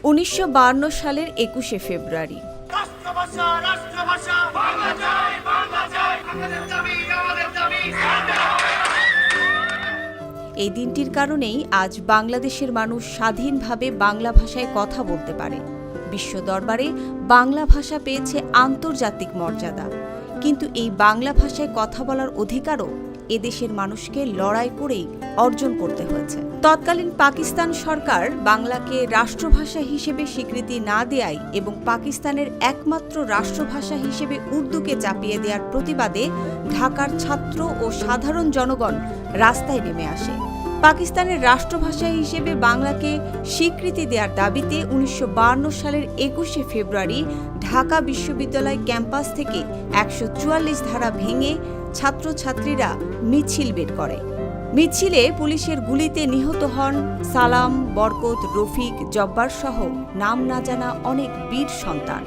1952 সালের 21শে ফেব্রুয়ারি এই দিনটির কারণেই আজ বাংলাদেশের মানুষ স্বাধীনভাবে বাংলা ভাষায় কথা বলতে পারে। বিশ্ব দরবারে বাংলা ভাষা পেয়েছে আন্তর্জাতিক মর্যাদা। কিন্তু এই বাংলা ভাষায় কথা বলার অধিকারও এদেশের মানুষকে লড়াই করেই অর্জন করতে হয়েছে। তৎকালীন পাকিস্তান সরকার বাংলাকে রাষ্ট্রভাষা হিসেবে স্বীকৃতি না দেয়ায় এবং পাকিস্তানের একমাত্র রাষ্ট্রভাষা হিসেবে উর্দুকে চাপিয়ে দেওয়ার প্রতিবাদে ঢাকার ছাত্র ও সাধারণ জনগণ রাস্তায় নেমে আসে। পাকিস্তানের রাষ্ট্রভাষা হিসেবে বাংলাকে স্বীকৃতি দেওয়ার দাবিতে 1952 সালের 21শে ফেব্রুয়ারি ঢাকা বিশ্ববিদ্যালয় ক্যাম্পাস থেকে 144 ধারা ভেঙে ছাত্রছাত্রীরা মিছিল বের করে। মিছিলে পুলিশের গুলিতে নিহত হন সালাম, বরকত, রফিক, জব্বার সহ নাম না জানা অনেক বীর সন্তান।